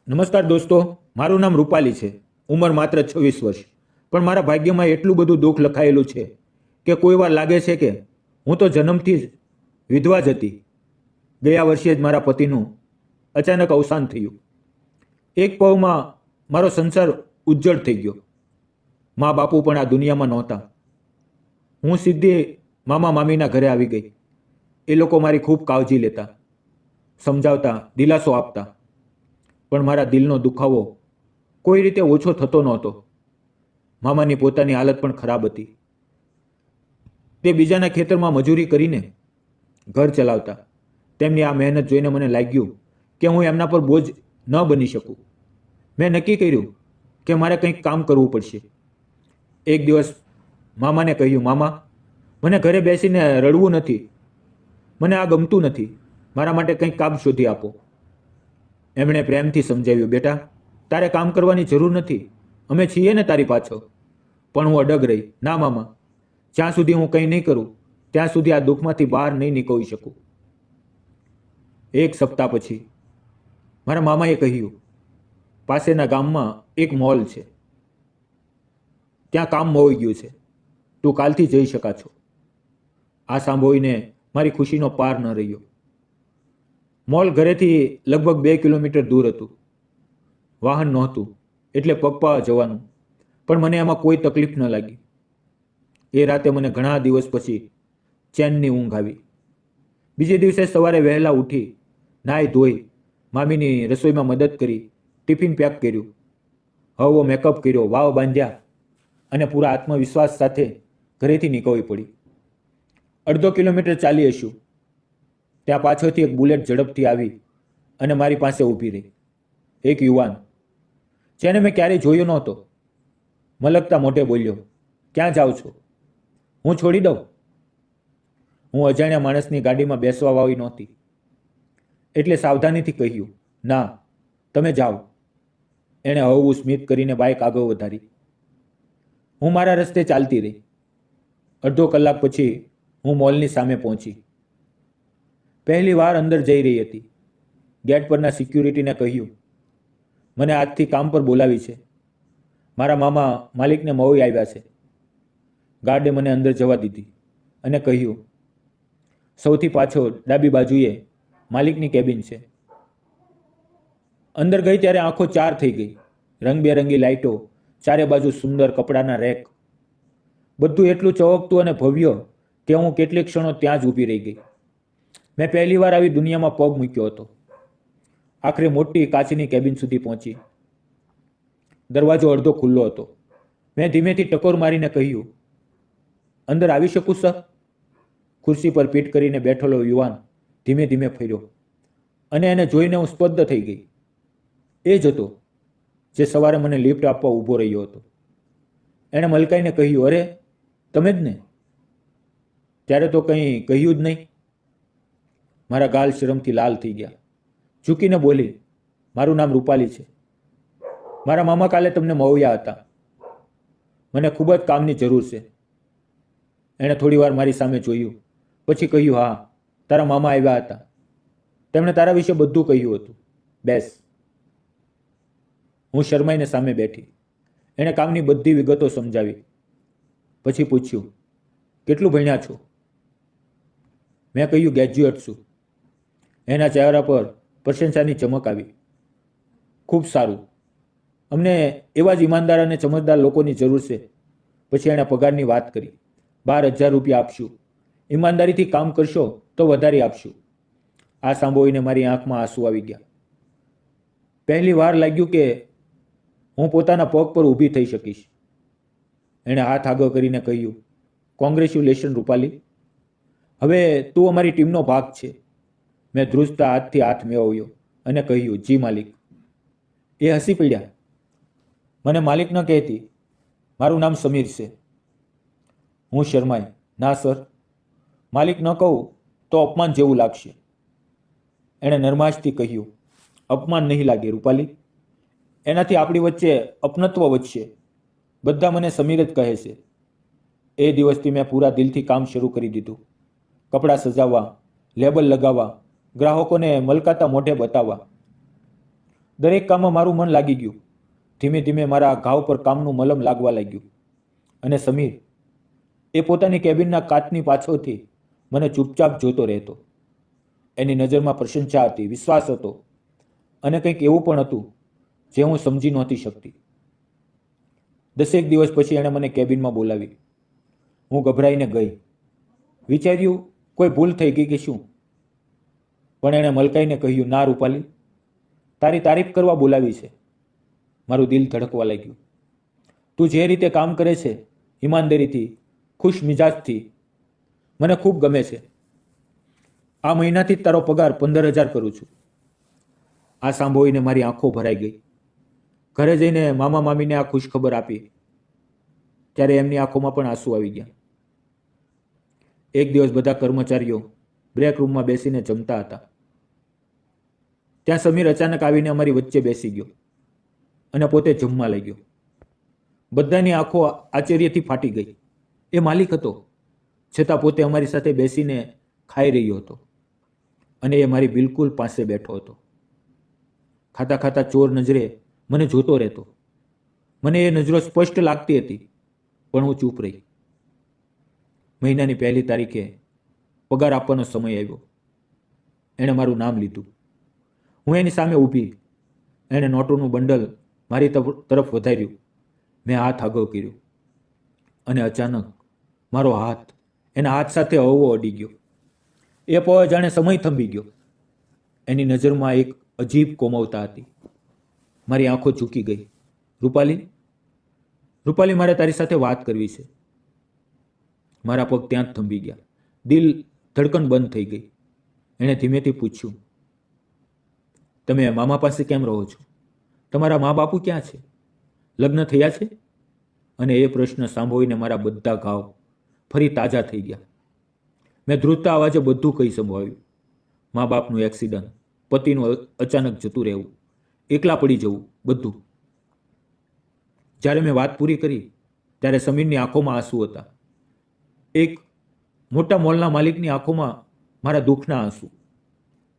નમસ્કાર દોસ્તો, મારું નામ રૂપાલી છે. ઉંમર માત્ર 26 વર્ષ. પણ મારા ભાગ્યમાં એટલું બધું દુઃખ લખાયેલું છે કે કોઈ વાર લાગે છે કે હું તો જન્મથી જ વિધવા જ હતી. ગયા વર્ષે જ મારા પતિનું અચાનક અવસાન થયું. એક પળમાં મારો સંસાર ઉજ્જડ થઈ ગયો. મા બાપુ પણ આ દુનિયામાં નહોતા. હું સીધી મામા મામીના ઘરે આવી ગઈ. એ લોકો મારી ખૂબ કાળજી લેતા, સમજાવતા, દિલાસો આપતા. પણ મારા દિલનો દુખાવો કોઈ રીતે ઓછો થતો નહોતો. મામાની પોતાની હાલત પણ ખરાબ હતી. તે બીજાના ખેતરમાં મજૂરી કરીને ઘર ચલાવતા. તેમની આ મહેનત જોઈને મને લાગ્યું કે હું એમના પર બોજ ન બની શકું. મેં નક્કી કર્યું કે મારે કંઈક કામ કરવું પડશે. એક દિવસ મામાને કહ્યું, મામા, મને ઘરે બેસીને રડવું નથી. મને આ ગમતું નથી. મારા માટે કંઈક કામ શોધી આપો. એમણે પ્રેમથી સમજાવ્યું, બેટા, તારે કામ કરવાની જરૂર નથી. અમે છીએ ને તારી પાછળ. પણ હું અડગ રહી. ના મામા, જ્યાં સુધી હું કંઈ નહીં કરું ત્યાં સુધી આ દુઃખમાંથી બહાર નહીં નીકળી શકું. એક સપ્તાહ પછી મારા મામાએ કહ્યું, પાસેના ગામમાં એક મોલ છે, ત્યાં કામ મળી ગયું છે, તું કાલથી જઈ શકા છો. આ સાંભળીને મારી ખુશીનો પાર ન રહ્યો. મોલ ઘરેથી લગભગ 2 કિલોમીટર દૂર હતું. વાહન નહોતું એટલે પગપાળા જવાનું, પણ મને એમાં કોઈ તકલીફ ન લાગી. એ રાતે મને ઘણા દિવસ પછી ચેનની ઊંઘ આવી. બીજે દિવસે સવારે વહેલા ઉઠી, નાહી ધોઈ, મામીની રસોઈમાં મદદ કરી, ટિફિન પેક કર્યું, હળવો મેકઅપ કર્યો, વાવ બાંધ્યા અને પૂરા આત્મવિશ્વાસ સાથે ઘરેથી નીકળવી પડી. 1/2 કિલોમીટર ચાલી હશું ત્યાં પાછળથી એક બુલેટ ઝડપથી આવી અને મારી પાસે ઊભી રહી. એક યુવાન, જેને મેં ક્યારેય જોયો નહોતો, મલકતા મોઢે બોલ્યો, ક્યાં જાઓ છો? હું છોડી દઉં? હું અજાણ્યા માણસની ગાડીમાં બેસવા વાળી નહોતી એટલે સાવધાનીથી કહ્યું, ના, તમે જાઓ. એણે હળવું સ્મિત કરીને બાઇક આગળ વધારી. હું મારા રસ્તે ચાલતી રહી. 1/2 કલાક પછી હું મોલની સામે પહોંચી. પહેલી વાર અંદર જઈ રહી હતી. ગેટ પરના સિક્યુરિટીને કહ્યું, મને આજથી કામ પર બોલાવી છે. મારા મામા માલિકને મળી આવ્યા છે. ગાર્ડે મને અંદર જવા દીધી અને કહ્યું, સૌથી પાછળ ડાબી બાજુએ માલિકની કેબિન છે. અંદર ગઈ ત્યારે આંખો ચાર થઈ ગઈ. રંગબેરંગી લાઇટો, ચારે બાજુ સુંદર કપડાના રેક, બધું એટલું ચળકતું અને ભવ્ય કે હું કેટલીક ક્ષણો ત્યાં જ ઊભી રહી ગઈ. મેં પહેલી વાર આવી દુનિયામાં પગ મૂક્યો હતો. આખરે મોટી કાચની કેબિન સુધી પહોંચી. દરવાજો અડધો ખુલ્લો હતો. મેં ધીમેથી ટકોર મારીને કહ્યું, અંદર આવી શકું સર? ખુરશી પર પીઠ કરીને બેઠેલો યુવાન ધીમે ધીમે ફર્યો અને એને જોઈને હું સ્તબ્ધ થઈ ગઈ. એ જ હતો જે સવારે મને લિફ્ટ આપવા ઊભો રહ્યો હતો. એણે મલકાઈને કહ્યું, અરે, તમે જ ને? ત્યારે તો કંઈ કહ્યું જ નહીં. મારા ગાલ શરમથી લાલ થઈ ગયા. ઝૂકીને બોલી, મારું નામ રૂપાલી છે. મારા મામા કાલે તમને મળ્યા હતા. મને ખૂબ જ કામની જરૂર છે. એણે થોડી વાર મારી સામે જોયું, પછી કહ્યું, હા, તારા મામા આવ્યા હતા. તેમણે તારા વિશે બધું કહ્યું હતું. બેસ. હું શરમાઈને સામે બેઠી. એણે કામની બધી વિગતો સમજાવી. પછી પૂછ્યું, કેટલું ભણ્યા છો? મેં કહ્યું, ગ્રેજ્યુએટ છું. એના ચહેરા પર પ્રશંસાની ચમક આવી. ખૂબ સારું. અમને એવા જ ઈમાનદાર અને સમજદાર લોકોની જરૂર છે. પછી એણે પગારની વાત કરી. 12,000 રૂપિયા આપશું. ઈમાનદારીથી કામ કરશો તો વધારે આપશું. આ સાંભળીને મારી આંખમાં આંસુ આવી ગયા. પહેલી વાર લાગ્યું કે હું પોતાના પગ પર ઊભી થઈ શકીશ. એણે હાથ આગળ કરીને કહ્યું, કોંગ્રેચ્યુલેશન રૂપાલી. હવે તું અમારી ટીમનો ભાગ છે. મેં ધ્રુજતા હાથથી હાથ મેળવ્યો અને કહ્યું, જી માલિક. એ હસી પડ્યા. મને માલિક ન કહેતી, મારું નામ સમીર છે. હું શરમાઈ, ના સર, માલિક ન કહું તો અપમાન જેવું લાગશે. એણે નરમાશથી કહ્યું, અપમાન નહીં લાગે રૂપાલી. એનાથી આપણી વચ્ચે અપનત્વ વધશે. બધા મને સમીર જ કહે છે. એ દિવસથી મેં પૂરા દિલથી કામ શરૂ કરી દીધું. કપડાં સજાવવા, લેબલ લગાવવા, ગ્રાહકોને મલકાતા મોઢે બતાવવા. દરેક કામમાં મારું મન લાગી ગયું. ધીમે ધીમે મારા ઘાવ પર કામનું મલમ લાગવા લાગ્યું. અને સમીર એ પોતાની કેબિનના કાચની પાછળથી મને ચૂપચાપ જોતો રહેતો. એની નજરમાં પ્રશંસા હતી, વિશ્વાસ હતો અને કંઈક એવું પણ હતું જે હું સમજી નહોતી શકતી. 10 દિવસ પછી એણે મને કેબિનમાં બોલાવી. હું ગભરાઈને ગઈ. વિચાર્યું કોઈ ભૂલ થઈ ગઈ કે શું, પણ એણે મલકાઈને કહ્યું, ના રૂપાલી, તારી તારીફ કરવા બોલાવી છે. મારું દિલ ધડકવા લાગ્યું. તું જે રીતે કામ કરે છે, ઈમાનદારીથી, ખુશ મિજાજથી, મને ખૂબ ગમે છે. આ મહિનાથી જ તારો પગાર 15,000 કરું છું. આ સાંભળીને મારી આંખો ભરાઈ ગઈ. ઘરે જઈને મામા મામીને આ ખુશખબર આપી ત્યારે એમની આંખોમાં પણ આંસુ આવી ગયા. એક દિવસ બધા કર્મચારીઓ બ્રેક રૂમમાં બેસીને જમતા હતા. ત્યાં સમીર અચાનક આવીને અમારી વચ્ચે બેસી ગયો અને પોતે જમવા લાગ્યો. બધાની આંખો આશ્ચર્યથી ફાટી ગઈ. એ માલિક હતો, છતાં પોતે અમારી સાથે બેસીને ખાઈ રહ્યો હતો અને એ મારી બિલકુલ પાસે બેઠો હતો. ખાતા ખાતા ચોર નજરે મને જોતો રહેતો. મને એ નજરો સ્પષ્ટ લાગતી હતી, પણ હું ચૂપ રહી. મહિનાની 1 તારીખે પગાર આપવાનો સમય આવ્યો. એણે મારું નામ લીધું. હું એની સામે ઊભી. એણે નોટોનું બંડલ મારી તરફ વધાર્યું. મેં હાથ આગળ કર્યો અને અચાનક મારો હાથ એના હાથ સાથે હળવો અડી ગયો. એ પળ જાણે સમય થંભી ગયો. એની નજરમાં એક અજીબ કોમળતા હતી. મારી આંખો ઝૂકી ગઈ. રૂપાલી, રૂપાલી, મારે તારી સાથે વાત કરવી છે. મારા પગ ત્યાં જ થંભી ગયા. દિલ ધડકન બંધ થઈ ગઈ. એણે ધીમેથી પૂછ્યું, તમે મામા પાસે કેમ રહો છો? તમારા મા બાપુ ક્યાં છે? લગ્ન થયા છે? અને એ પ્રશ્ન સાંભળીને મારા બધા ઘાવ ફરી તાજા થઈ ગયા. મેં ધ્રુજતા અવાજે બધું કહી સંભળાવ્યું. મા બાપનું એક્સિડન્ટ, પતિનું અચાનક જતું રહેવું, એકલા પડી જવું, બધું. જ્યારે મેં વાત પૂરી કરી ત્યારે સમીરની આંખોમાં આંસુ હતા. એક મોટા મોલના માલિકની આંખોમાં મારા દુઃખના આંસુ.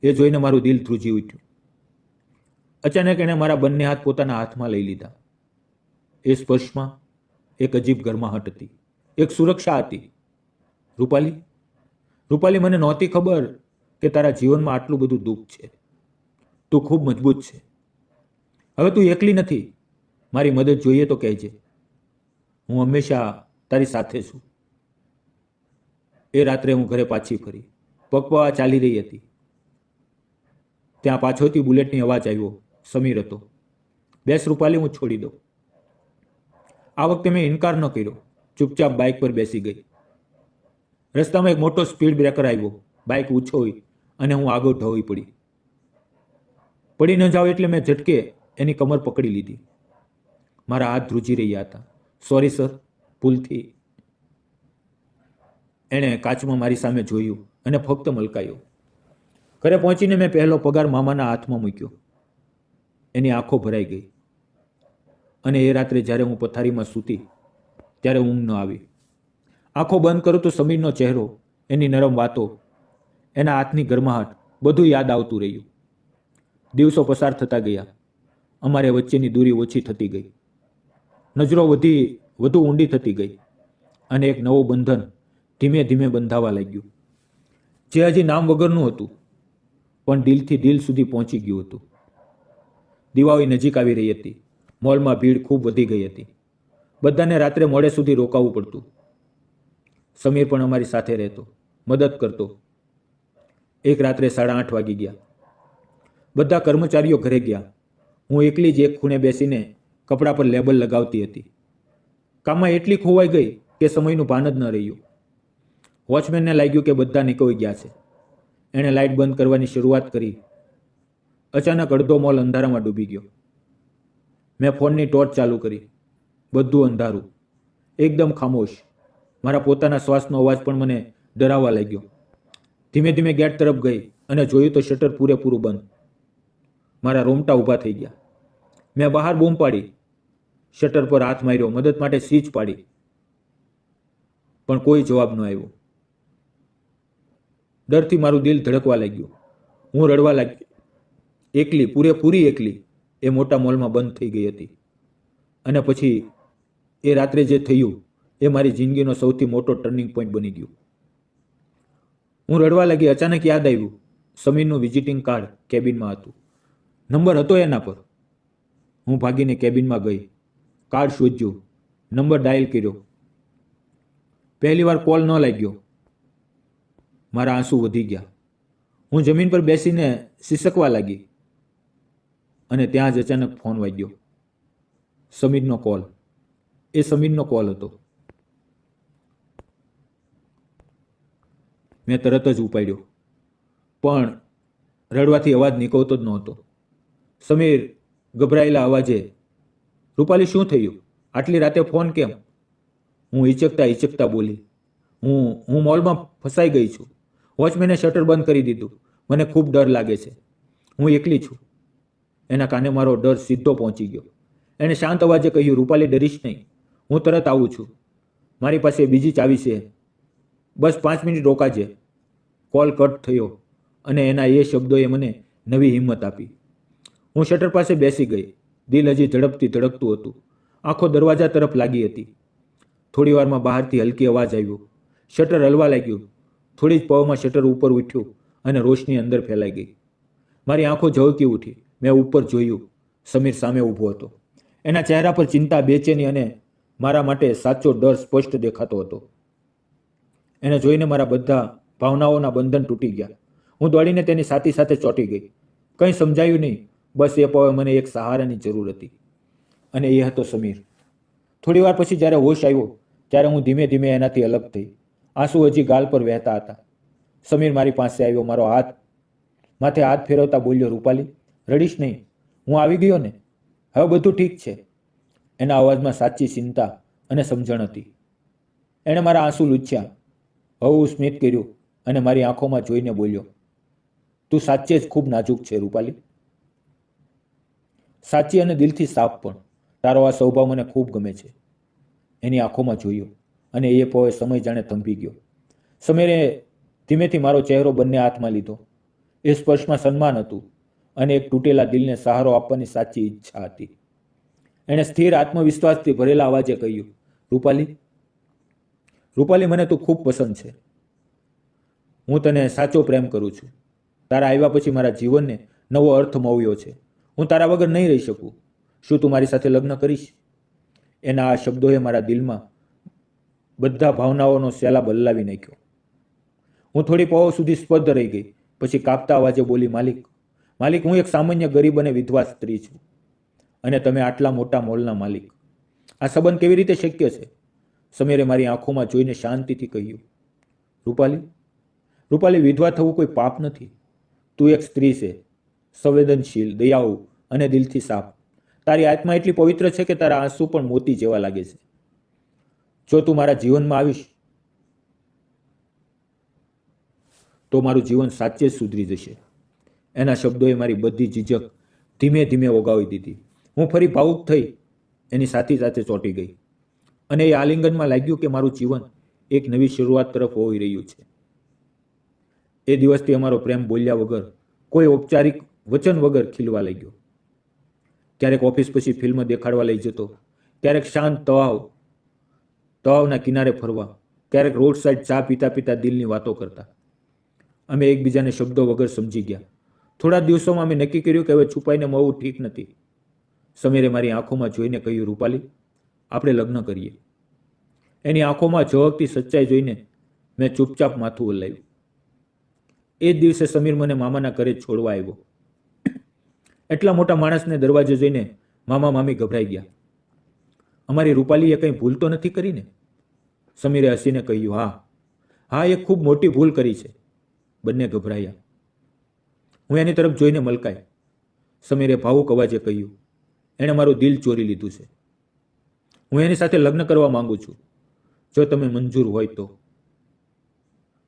એ જોઈને મારું દિલ ધ્રુજી ઉઠ્યું. અચાનક એણે મારા બંને હાથ પોતાના હાથમાં લઈ લીધા. એ સ્પર્શમાં એક અજીબ ગરમાહટ હતી, એક સુરક્ષા હતી. રૂપાલી, રૂપાલી, મને નહોતી ખબર કે તારા જીવનમાં આટલું બધું દુઃખ છે. તું ખૂબ મજબૂત છે. હવે તું એકલી નથી. મારી મદદ જોઈએ તો કહેજે. હું હંમેશા તારી સાથે છું. એ રાત્રે હું ઘરે પાછી ફરી. પગપાળા ચાલી રહી હતી. ત્યાં પાછળથી બુલેટની અવાજ આવ્યો. સમીર હતો. બેસ રૂપાલી, હું છોડી દઉં. આ વખતે મેં ઇનકાર ન કર્યો. ચૂપચાપ બાઇક પર બેસી ગઈ. રસ્તામાં એક મોટો સ્પીડ બ્રેકર આવ્યો. બાઇક ઉછળી અને હું આગળ ઢળી પડી. પડી ન જાવ એટલે મેં ઝટકે એની કમર પકડી લીધી. મારા હાથ ધ્રુજી રહ્યા હતા. સોરી સર, ભૂલથી. એણે કાચમાં મારી સામે જોયું અને ફક્ત મલકાયો. ઘરે પહોંચીને મેં પહેલો પગાર મામાના હાથમાં મૂક્યો. એની આંખો ભરાઈ ગઈ. અને એ રાત્રે જ્યારે હું પથારીમાં સૂતી ત્યારે ઊંઘ ન આવી. આંખો બંધ કરું તો સમીરનો ચહેરો, એની નરમ વાતો, એના હાથની ગરમાહટ, બધું યાદ આવતું રહ્યું. દિવસો પસાર થતા ગયા. અમારે વચ્ચેની દૂરી ઓછી થતી ગઈ. નજરો વધુ ઊંડી થતી ગઈ અને એક નવું બંધન ધીમે ધીમે બંધાવા લાગ્યું, જે હજી નામ વગરનું હતું પણ દિલથી દિલ સુધી પહોંચી ગયું હતું. દિવાળી નજીક આવી રહી હતી. મોલમાં ભીડ ખૂબ વધી ગઈ હતી. બધાને રાત્રે મોડે સુધી રોકાવું પડતું. સમીર પણ અમારી સાથે રહેતો, મદદ કરતો. એક રાત્રે 8:30 વાગી ગયા. બધા કર્મચારીઓ ઘરે ગયા. હું એકલી જ એક ખૂણે બેસીને કપડા પર લેબલ લગાવતી હતી. કામમાં એટલી ખોવાઈ ગઈ કે સમયનું ભાન જ ન રહ્યું. વોચમેનને લાગ્યું કે બધા નીકળી ગયા છે. એણે લાઇટ બંધ કરવાની શરૂઆત કરી. અચાનક અડધો મોલ અંધારામાં ડૂબી ગયો. મેં ફોનની ટોર્ચ ચાલુ કરી. બધું અંધારું, એકદમ ખામોશ. મારા પોતાના શ્વાસનો અવાજ પણ મને ડરાવવા લાગ્યો. ધીમે ધીમે ગેટ તરફ ગઈ અને જોયું તો શટર પૂરેપૂરું બંધ. મારા રોમટા ઊભા થઈ ગયા. મેં બહાર બૂમ પાડી, શટર પર હાથ માર્યો, મદદ માટે સ્વિચ પાડી, પણ કોઈ જવાબ ન આવ્યો. ડરથી મારું દિલ ધડકવા લાગ્યું. હું રડવા લાગી. એકલી, પૂરેપૂરી એકલી. એ મોટા મોલમાં બંધ થઈ ગઈ હતી. અને પછી એ રાત્રે જે થયું એ મારી જિંદગીનો સૌથી મોટો ટર્નિંગ પોઈન્ટ બની ગયું. હું રડવા લાગી. અચાનક યાદ આવ્યું, સમીરનું વિઝિટિંગ કાર્ડ કેબિનમાં હતું. નંબર હતો એના પર. હું ભાગીને કેબિનમાં ગઈ, કાર્ડ શોધ્યું, નંબર ડાયલ કર્યો. પહેલી વાર કોલ ન લાગ્યો. મારા આંસુ વધી ગયા. હું જમીન પર બેસીને સિસકવા લાગી અને ત્યાં જ અચાનક ફોન વાગ્યો. સમીરનો કોલ. એ સમીરનો કોલ હતો. મેં તરત જ ઉપાડ્યો, પણ રડવાથી અવાજ નીકળતો જ નહોતો. સમીર ગભરાયેલા અવાજે, રૂપાલી શું થયું? આટલી રાતે ફોન કેમ? હું હિચકતા બોલી, હું મોલમાં ફસાઈ ગઈ છું. વોચમેને શટર બંધ કરી દીધું. મને ખૂબ ડર લાગે છે. હું એકલી છું. એના કાને મારો ડર સીધો પહોંચી ગયો. એણે શાંત અવાજે કહ્યું, રૂપાલી ડરીશ નહીં, હું તરત આવું છું. મારી પાસે બીજી ચાવી છે, બસ 5 મિનિટ રોકાજે. કોલ કટ થયો અને એના એ શબ્દોએ મને નવી હિંમત આપી. હું શટર પાસે બેસી ગઈ. દિલ હજી ઝડપથી ધડકતું હતું. આંખો દરવાજા તરફ લાગી હતી. થોડી વારમાં બહારથી હલકી અવાજ આવ્યો. શટર હલવા લાગ્યું. થોડી જ પળમાં શટર ઉપર ઉઠ્યું અને રોશની અંદર ફેલાઈ ગઈ. મારી આંખો ઝળકી ઉઠી. મેં ઉપર જોયું. સમીર સામે ઊભો હતો. એના ચહેરા પર ચિંતા, બેચેની અને મારા માટે સાચો ડર સ્પષ્ટ દેખાતો હતો. એને જોઈને મારા બધા ભાવનાઓના બંધન તૂટી ગયા. હું દોડીને તેની છાતી સાથે ચોંટી ગઈ. કંઈ સમજાયું નહીં. બસ એ પળે મને એક સહારાની જરૂર હતી અને એ હતો સમીર. થોડી વાર પછી જ્યારે હોશ આવ્યો ત્યારે હું ધીમે ધીમે એનાથી અલગ થઈ. આંસુ હજી ગાલ પર વહેતા હતા. સમીર મારી પાસે આવ્યો. મારો માથે હાથ ફેરવતા બોલ્યો, રૂપાલી રડીશ નહીં, હું આવી ગયો ને, હવે બધું ઠીક છે. એના અવાજમાં સાચી ચિંતા અને સમજણ હતી. એણે મારા આંસુ લૂછ્યા. હવું સ્મિત કર્યું અને મારી આંખોમાં જોઈને બોલ્યો, તું સાચે જ ખૂબ નાજુક છે રૂપાલી. સાચી અને દિલથી સાફ પણ. તારો આ સ્વભાવ મને ખૂબ ગમે છે. એની આંખોમાં જોયું અને એ પળે સમય જાણે થંભી ગયો. સમીરે ધીમેથી મારો ચહેરો બંને હાથમાં લીધો. એ સ્પર્શમાં સન્માન હતું અને એક તૂટેલા દિલને સહારો આપવાની સાચી ઈચ્છા હતી. એણે સ્થિર આત્મવિશ્વાસથી ભરેલા અવાજે કહ્યું, રૂપાલી મને તું ખૂબ પસંદ છે. હું તને સાચો પ્રેમ કરું છું. તારા આવ્યા પછી મારા જીવનને નવો અર્થ મળ્યો છે. હું તારા વગર નહીં રહી શકું. શું તું મારી સાથે લગ્ન કરીશ? એના આ શબ્દોએ મારા દિલમાં બધા ભાવનાઓનો સેલા બદલાવી નાખ્યો. હું થોડી પળો સુધી સ્પર્ધ રહી ગઈ. પછી કાપતા અવાજે બોલી, માલિક હું એક સામાન્ય ગરીબ અને વિધવા સ્ત્રી છું અને તમે આટલા મોટા મોલના માલિક. આ સંબંધ કેવી રીતે શક્ય છે? સમીરે મારી આંખોમાં જોઈને શાંતિથી કહ્યું, રૂપાલી વિધવા થવું કોઈ પાપ નથી. તું એક સ્ત્રી છે, સંવેદનશીલ, દયાળુ અને દિલથી સાફ. તારી આત્મા એટલી પવિત્ર છે કે તારા આંસુ પણ મોતી જેવા લાગે છે. જો તું મારા જીવનમાં આવીશ તો મારું જીવન સાચે જ સુધરી જશે. એના શબ્દોએ મારી બધી ઝીઝક ધીમે ધીમે ઓગાવી દીધી. હું ફરી ભાવુક થઈ એની સાથે ચોંટી ગઈ અને એ આલિંગનમાં લાગ્યું કે મારું જીવન એક નવી શરૂઆત તરફ હોઈ રહ્યું છે. એ દિવસથી અમારો પ્રેમ બોલ્યા વગર, કોઈ ઔપચારિક વચન વગર ખીલવા લાગ્યો. ક્યારેક ઓફિસ પછી ફિલ્મ દેખાડવા લઈ જતો, ક્યારેક શાંત તળાવના કિનારે ફરવા, ક્યારેક રોડ સાઈડ ચા પીતા પીતા દિલની વાતો કરતા. અમે એકબીજાને શબ્દો વગર સમજી ગયા. થોડા દિવસોમાં અમે નક્કી કર્યું કે હવે છુપાઈને મળવું ઠીક નથી. સમીરે મારી આંખોમાં જોઈને કહ્યું, રૂપાલી આપણે લગ્ન કરીએ. એની આંખોમાં ઝળકતી સચ્ચાઈ જોઈને મેં ચૂપચાપ માથું હલાવ્યું. એ જ દિવસે સમીર મને મામાના ઘરે છોડવા આવ્યો. એટલા મોટા માણસને દરવાજે જોઈને મામા મામી ગભરાઈ ગયા. અમારી રૂપાલીએ કંઈ ભૂલ તો નથી કરી ને? સમીરે હસીને કહ્યું, હા એ ખૂબ મોટી ભૂલ કરી છે. બંને ગભરાયા. હું એની તરફ જોઈને મલકાઈ. સમીરે ભાવુક અવાજે કહ્યું, એણે મારું દિલ ચોરી લીધું છે. હું એની સાથે લગ્ન કરવા માંગુ છું, જો તમે મંજૂર હોય તો.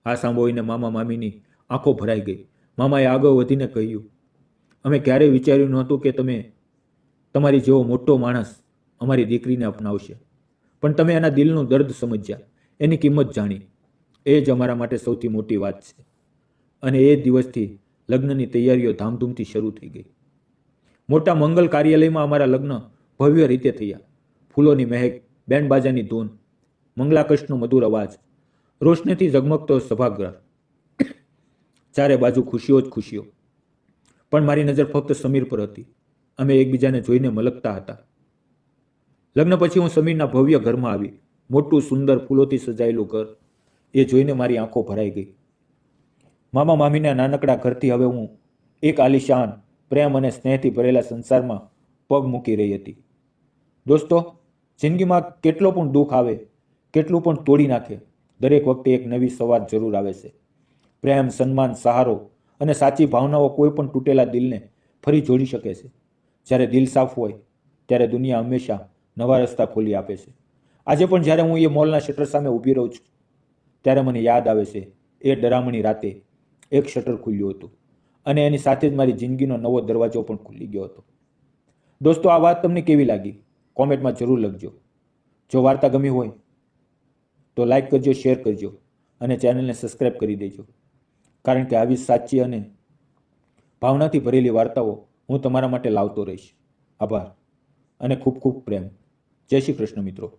આ સાંભળીને મામા મામીની આંખો ભરાઈ ગઈ. મામાએ આગળ વધીને કહ્યું, અમે ક્યારેય વિચાર્યું નહોતું કે તમારી જેવો મોટો માણસ અમારી દીકરીને અપનાવશે, પણ તમે એના દિલનું દર્દ સમજ્યા, એની કિંમત જાણી. એ જ અમારા માટે સૌથી મોટી વાત છે. અને એ દિવસથી લગ્નની તૈયારીઓ ધામધૂમથી શરૂ થઈ ગઈ. મોટા મંગલ કાર્યાલયમાં અમારા લગ્ન ભવ્ય રીતે થયા. ફૂલોની મહેક, બેન્ડ બાજાની ધૂન, મંગલાકર્ષનો મધુર અવાજ, રોશનીથી ઝગમગતો સભાગૃહ. ચારે બાજુ ખુશીઓ જ ખુશીઓ. પણ મારી નજર ફક્ત સમીર પર હતી. અમે એકબીજાને જોઈને મલકતા હતા. લગ્ન પછી હું સમીરના ભવ્ય ઘરમાં આવી. મોટું સુંદર ફૂલોથી સજાયેલું ઘર. એ જોઈને મારી આંખો ભરાઈ ગઈ. મામા મામીના નાનકડા ઘરથી હવે હું એક આલિશાન, પ્રેમ અને સ્નેહથી ભરેલા સંસારમાં પગ મૂકી રહી હતી. દોસ્તો, જિંદગીમાં કેટલો પણ દુઃખ આવે, કેટલું પણ તોડી નાખે, દરેક વખતે એક નવી સવાર જરૂર આવે છે. પ્રેમ, સન્માન, સહારો અને સાચી ભાવનાઓ કોઈ પણ તૂટેલા દિલને ફરી જોડી શકે છે. જ્યારે દિલ સાફ હોય ત્યારે દુનિયા હંમેશા નવા રસ્તા ખોલી આપે છે. આજે પણ જ્યારે હું એ મોલના શટર સામે ઊભી રહું છું ત્યારે મને યાદ આવે છે એ ડરામણી રાતે એક શટર ખુલ્યું હતું અને એની સાથે જ મારી જિંદગીનો નવો દરવાજો પણ ખુલી ગયો હતો. દોસ્તો, આ વાત તમને કેવી લાગી? કોમેન્ટમાં જરૂર લખજો. જો વાર્તા ગમી હોય તો લાઈક કરજો, શેર કરજો અને ચેનલને સબસ્ક્રાઈબ કરી દેજો. કારણ કે આવી સાચી અને ભાવનાથી ભરેલી વાર્તાઓ હું તમારા માટે લાવતો રહીશ. આભાર અને ખૂબ ખૂબ પ્રેમ. જય શ્રી કૃષ્ણ મિત્રો.